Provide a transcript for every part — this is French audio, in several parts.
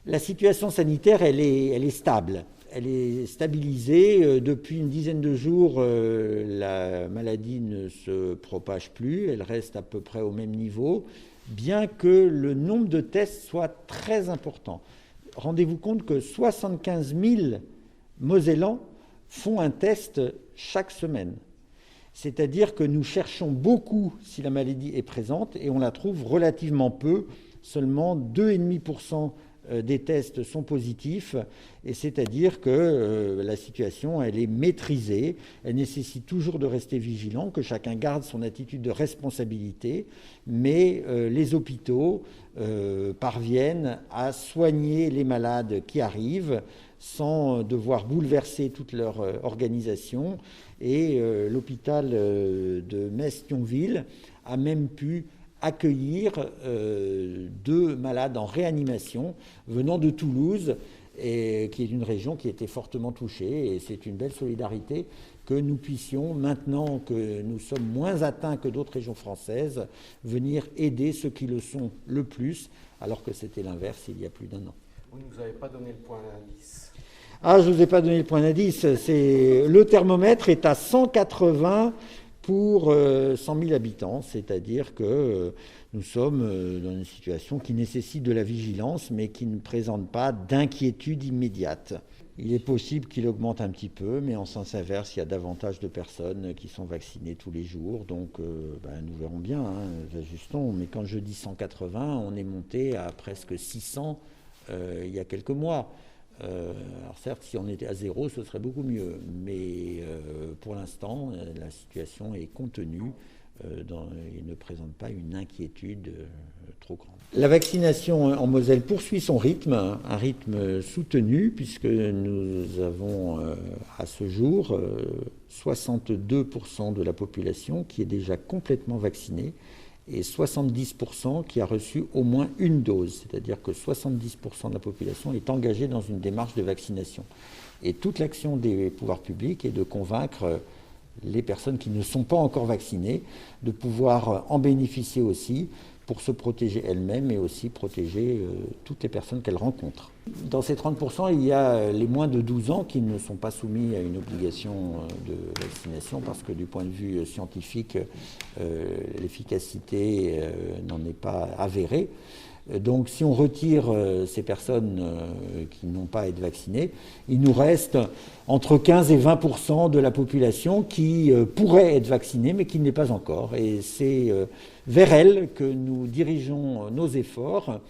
La situation sanitaire, elle est stable. Elle est stabilisée. Depuis une dizaine de jours, la maladie ne se propage plus. Elle reste à peu près au même niveau, bien que le nombre de tests soit très important. Rendez-vous compte que 75 000 Mosellans font un test chaque semaine. C'est-à-dire que nous cherchons beaucoup si la maladie est présente et on la trouve relativement peu. Seulement 2,5% des tests sont positifs, et c'est-à-dire que la situation elle est maîtrisée, elle nécessite toujours de rester vigilant, que chacun garde son attitude de responsabilité, mais les hôpitaux parviennent à soigner les malades qui arrivent sans devoir bouleverser toute leur organisation, et l'hôpital de Metz-Thionville a même pu accueillir 2 malades en réanimation venant de Toulouse, et qui est une région qui était fortement touchée. Et c'est une belle solidarité que nous puissions, maintenant que nous sommes moins atteints que d'autres régions françaises, venir aider ceux qui le sont le plus, alors que c'était l'inverse il y a plus d'1 an. Vous ne nous avez pas donné le point d'indice. Ah, je ne vous ai pas donné le point d'indice. Le thermomètre est à 180 pour 100 000 habitants, c'est-à-dire que nous sommes dans une situation qui nécessite de la vigilance, mais qui ne présente pas d'inquiétude immédiate. Il est possible qu'il augmente un petit peu, mais en sens inverse, il y a davantage de personnes qui sont vaccinées tous les jours, donc nous verrons bien, nous ajustons. Mais quand je dis 180, on est monté à presque 600 il y a quelques mois. Alors certes, si on était à 0, ce serait beaucoup mieux, mais pour l'instant, la situation est contenue et ne présente pas une inquiétude trop grande. La vaccination en Moselle poursuit son rythme, un rythme soutenu, puisque nous avons à ce jour 62% de la population qui est déjà complètement vaccinée, et 70% qui a reçu au moins une dose, c'est-à-dire que 70% de la population est engagée dans une démarche de vaccination. Et toute l'action des pouvoirs publics est de convaincre les personnes qui ne sont pas encore vaccinées de pouvoir en bénéficier aussi pour se protéger elles-mêmes et aussi protéger toutes les personnes qu'elles rencontrent. Dans ces 30%, il y a les moins de 12 ans qui ne sont pas soumis à une obligation de vaccination parce que du point de vue scientifique, l'efficacité n'en est pas avérée. Donc si on retire ces personnes qui n'ont pas à être vaccinées, il nous reste entre 15 et 20% de la population qui pourrait être vaccinée mais qui ne l'est pas encore. Et c'est vers elles que nous dirigeons nos efforts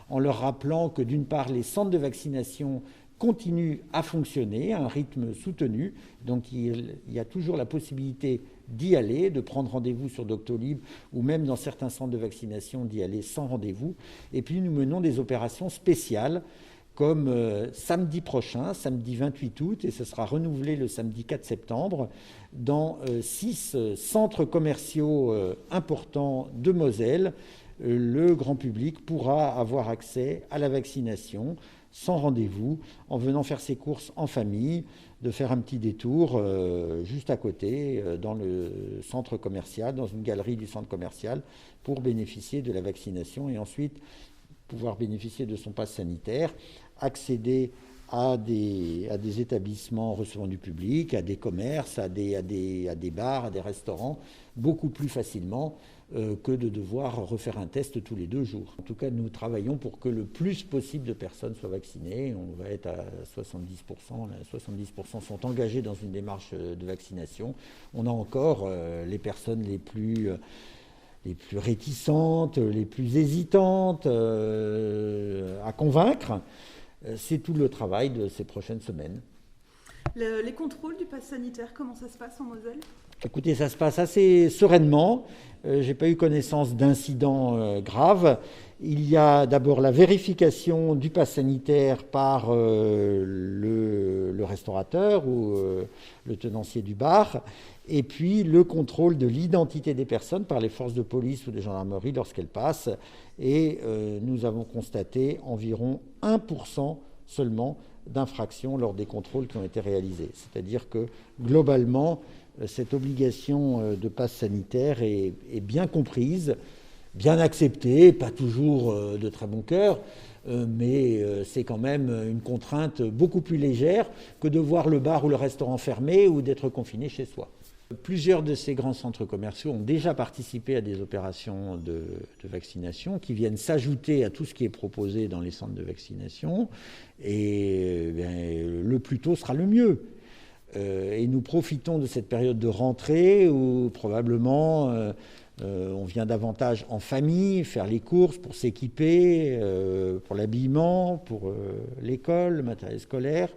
en leur rappelant que d'une part les centres de vaccination continuent à fonctionner à un rythme soutenu, donc il y a toujours la possibilité d'y aller, de prendre rendez-vous sur Doctolib ou même dans certains centres de vaccination d'y aller sans rendez-vous. Et puis nous menons des opérations spéciales comme samedi prochain, samedi 28 août, et ce sera renouvelé le samedi 4 septembre, dans 6 centres commerciaux importants de Moselle. Le grand public pourra avoir accès à la vaccination sans rendez-vous, en venant faire ses courses en famille, de faire un petit détour juste à côté, dans le centre commercial, dans une galerie du centre commercial, pour bénéficier de la vaccination et ensuite pouvoir bénéficier de son passe sanitaire, accéder à des établissements recevant du public, à des commerces, à des bars, à des restaurants, beaucoup plus facilement que de devoir refaire un test tous les 2 jours. En tout cas, nous travaillons pour que le plus possible de personnes soient vaccinées. On va être à 70%. 70% sont engagés dans une démarche de vaccination. On a encore les personnes les plus réticentes, les plus hésitantes à convaincre. C'est tout le travail de ces prochaines semaines. Les contrôles du pass sanitaire, comment ça se passe en Moselle ? Écoutez, ça se passe assez sereinement. Je n'ai pas eu connaissance d'incidents graves. Il y a d'abord la vérification du pass sanitaire par le restaurateur ou le tenancier du bar, et puis le contrôle de l'identité des personnes par les forces de police ou de gendarmerie lorsqu'elles passent. Et nous avons constaté environ 1% seulement d'infractions lors des contrôles qui ont été réalisés. C'est-à-dire que globalement, cette obligation de passe sanitaire est bien comprise, bien acceptée, pas toujours de très bon cœur, mais c'est quand même une contrainte beaucoup plus légère que de voir le bar ou le restaurant fermé ou d'être confiné chez soi. Plusieurs de ces grands centres commerciaux ont déjà participé à des opérations de vaccination qui viennent s'ajouter à tout ce qui est proposé dans les centres de vaccination, et le plus tôt sera le mieux. Et nous profitons de cette période de rentrée où probablement on vient davantage en famille faire les courses pour s'équiper, pour l'habillement, pour l'école, le matériel scolaire.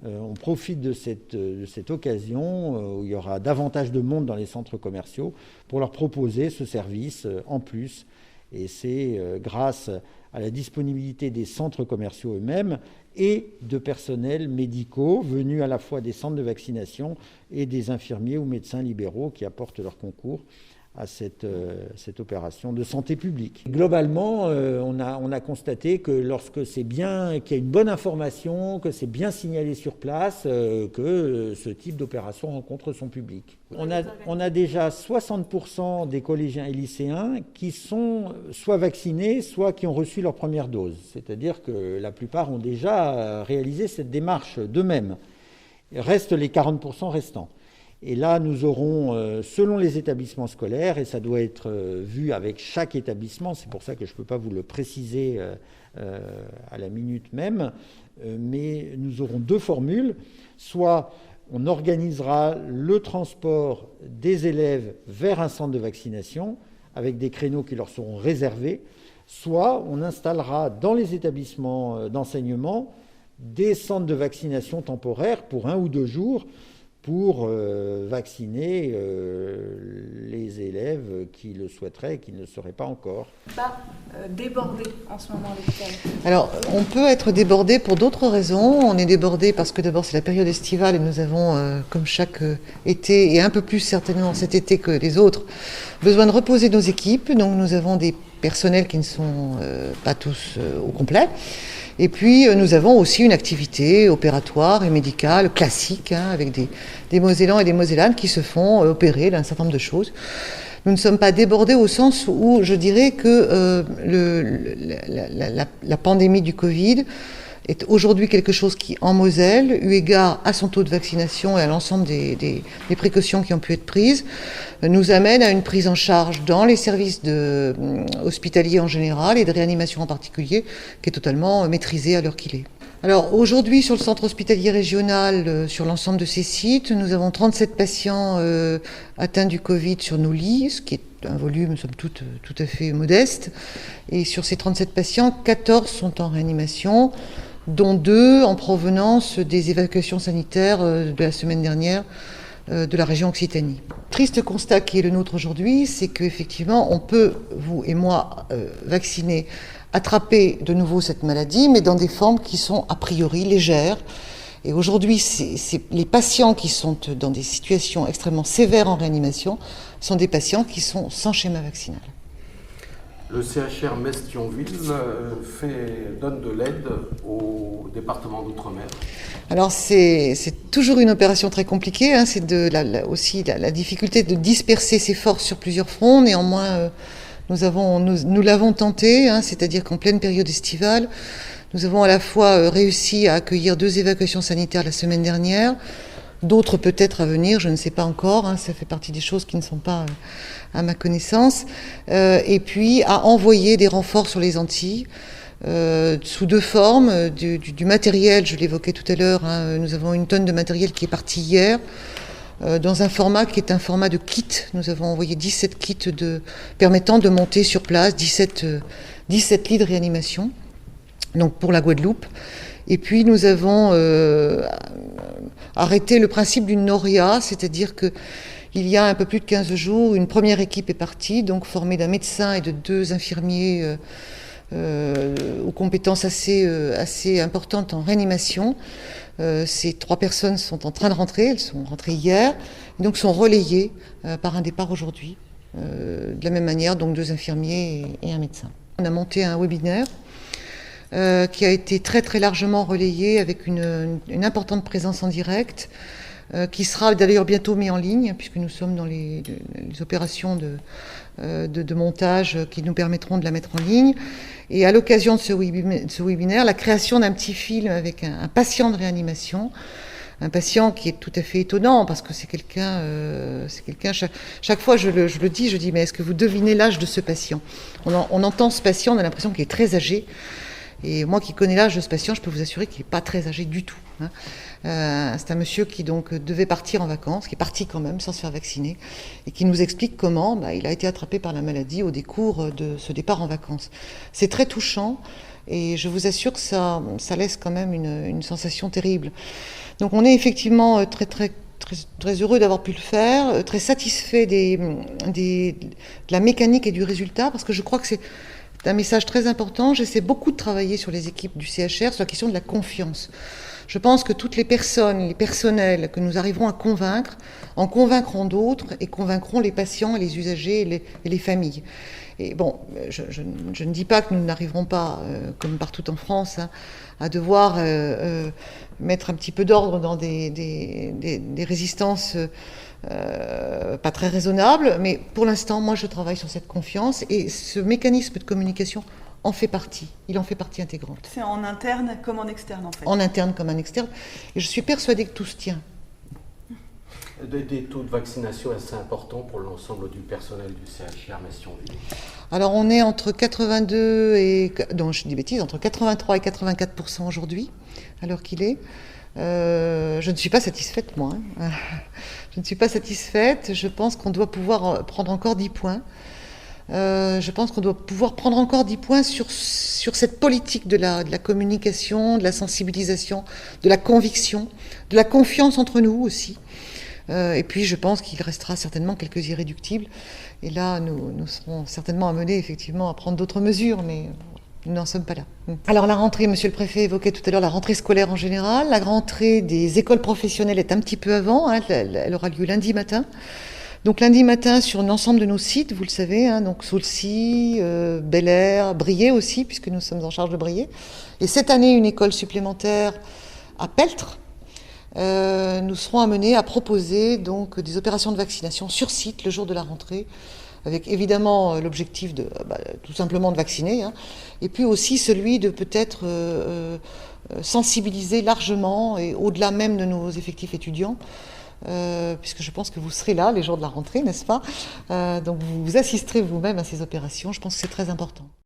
On profite de cette occasion où il y aura davantage de monde dans les centres commerciaux pour leur proposer ce service en plus. Et c'est grâce à la disponibilité des centres commerciaux eux-mêmes et de personnels médicaux venus à la fois des centres de vaccination et des infirmiers ou médecins libéraux qui apportent leur concours à cette opération de santé publique. Globalement, on a constaté que lorsque c'est bien, qu'il y a une bonne information, que c'est bien signalé sur place, que ce type d'opération rencontre son public. On a déjà 60% des collégiens et lycéens qui sont soit vaccinés, soit qui ont reçu leur première dose. C'est-à-dire que la plupart ont déjà réalisé cette démarche d'eux-mêmes. Il reste les 40% restants. Et là, nous aurons, selon les établissements scolaires, et ça doit être vu avec chaque établissement, c'est pour ça que je ne peux pas vous le préciser à la minute même, mais nous aurons deux formules. Soit on organisera le transport des élèves vers un centre de vaccination avec des créneaux qui leur seront réservés, soit on installera dans les établissements d'enseignement des centres de vaccination temporaires pour 1 ou 2 jours, pour vacciner les élèves qui le souhaiteraient et qui ne le seraient pas encore. Pas débordé en ce moment à l'hôpital. Alors, on peut être débordé pour d'autres raisons. On est débordé parce que d'abord c'est la période estivale et nous avons, comme chaque été, et un peu plus certainement cet été que les autres, besoin de reposer nos équipes. Donc nous avons des personnels qui ne sont pas tous au complet. Et puis, nous avons aussi une activité opératoire et médicale classique, avec des Mosellans et des Mosellanes qui se font opérer d'un certain nombre de choses. Nous ne sommes pas débordés au sens où je dirais que la pandémie du Covid est aujourd'hui quelque chose qui, en Moselle, eu égard à son taux de vaccination et à l'ensemble des précautions qui ont pu être prises, nous amène à une prise en charge dans les services hospitaliers en général et de réanimation en particulier, qui est totalement maîtrisée à l'heure qu'il est. Alors aujourd'hui, sur le centre hospitalier régional, sur l'ensemble de ces sites, nous avons 37 patients atteints du Covid sur nos lits, ce qui est un volume, somme toute, tout à fait modeste. Et sur ces 37 patients, 14 sont en réanimation, dont 2 en provenance des évacuations sanitaires de la semaine dernière de la région Occitanie. Triste constat qui est le nôtre aujourd'hui, c'est qu'effectivement, on peut, vous et moi, vacciner, attraper de nouveau cette maladie, mais dans des formes qui sont a priori légères. Et aujourd'hui, les patients qui sont dans des situations extrêmement sévères en réanimation sont des patients qui sont sans schéma vaccinal. Le CHR Metz-Thionville donne de l'aide au département d'Outre-mer. Alors c'est toujours une opération très compliquée, c'est aussi la difficulté de disperser ses forces sur plusieurs fronts. Néanmoins, nous l'avons tenté, c'est-à-dire qu'en pleine période estivale, nous avons à la fois réussi à accueillir 2 évacuations sanitaires la semaine dernière, d'autres peut-être à venir, je ne sais pas encore, ça fait partie des choses qui ne sont pas à ma connaissance, et puis à envoyer des renforts sur les Antilles, sous 2 formes, du matériel, je l'évoquais tout à l'heure, nous avons 1 tonne de matériel qui est parti hier, dans un format qui est un format de kit. Nous avons envoyé 17 kits permettant de monter sur place 17 lits de réanimation, donc pour la Guadeloupe. Et puis nous avons arrêté le principe d'une noria, c'est-à-dire que il y a un peu plus de 15 jours, une première équipe est partie, donc formée d'un médecin et de 2 infirmiers aux compétences assez importantes en réanimation. Ces 3 personnes sont en train de rentrer, elles sont rentrées hier, et donc sont relayées par un départ aujourd'hui. De la même manière, donc 2 infirmiers et un médecin. On a monté un webinaire qui a été très très largement relayé avec une importante présence en direct, qui sera d'ailleurs bientôt mis en ligne, puisque nous sommes dans les opérations de montage qui nous permettront de la mettre en ligne. Et à l'occasion de ce webinaire, la création d'un petit film avec un patient de réanimation, un patient qui est tout à fait étonnant, parce que c'est quelqu'un, chaque fois je le dis, je dis, mais est-ce que vous devinez l'âge de ce patient ? On entend ce patient, on a l'impression qu'il est très âgé. Et moi qui connais l'âge de ce patient, je peux vous assurer qu'il n'est pas très âgé du tout. C'est un monsieur qui donc devait partir en vacances, qui est parti quand même sans se faire vacciner, et qui nous explique comment il a été attrapé par la maladie au décours de ce départ en vacances. C'est très touchant, et je vous assure que ça laisse quand même une sensation terrible. Donc on est effectivement très heureux d'avoir pu le faire, très satisfait de la mécanique et du résultat, parce que je crois que c'est un message très important. J'essaie beaucoup de travailler sur les équipes du CHR sur la question de la confiance. Je pense que toutes les personnes, les personnels que nous arriverons à convaincre, en convaincront d'autres et convaincront les patients et les usagers et les familles. Et bon, je ne dis pas que nous n'arriverons pas, comme partout en France, à devoir mettre un petit peu d'ordre dans des résistances pas très raisonnables, mais pour l'instant, moi je travaille sur cette confiance, et ce mécanisme de communication en fait partie. Il en fait partie intégrante. C'est en interne comme en externe, en fait. En interne comme en externe, et je suis persuadée que tout se tient. Des taux de vaccination assez importants pour l'ensemble du personnel du CHR Metz-Thionville. Alors on est entre 82 et... Non, je dis bêtises, entre 83 et 84% aujourd'hui, à l'heure qu'il est. Je ne suis pas satisfaite, moi. Je ne suis pas satisfaite. Je pense qu'on doit pouvoir prendre encore 10 points. Je pense qu'on doit pouvoir prendre encore 10 points sur cette politique de la communication, de la sensibilisation, de la conviction, de la confiance entre nous aussi. Et puis je pense qu'il restera certainement quelques irréductibles. Et là, nous serons certainement amenés effectivement à prendre d'autres mesures, mais nous n'en sommes pas là. Alors la rentrée, monsieur le préfet évoquait tout à l'heure la rentrée scolaire en général. La rentrée des écoles professionnelles est un petit peu avant, elle aura lieu lundi matin. Donc lundi matin sur l'ensemble de nos sites, vous le savez, donc Saulcy, Bel Air, Briey aussi, puisque nous sommes en charge de Briey. Et cette année, une école supplémentaire à Peltre. Nous serons amenés à proposer donc des opérations de vaccination sur site le jour de la rentrée, avec évidemment l'objectif de tout simplement de vacciner, et puis aussi celui de peut-être sensibiliser largement et au-delà même de nos effectifs étudiants, puisque je pense que vous serez là les jours de la rentrée, n'est-ce pas ? Donc vous assisterez vous-même à ces opérations, je pense que c'est très important.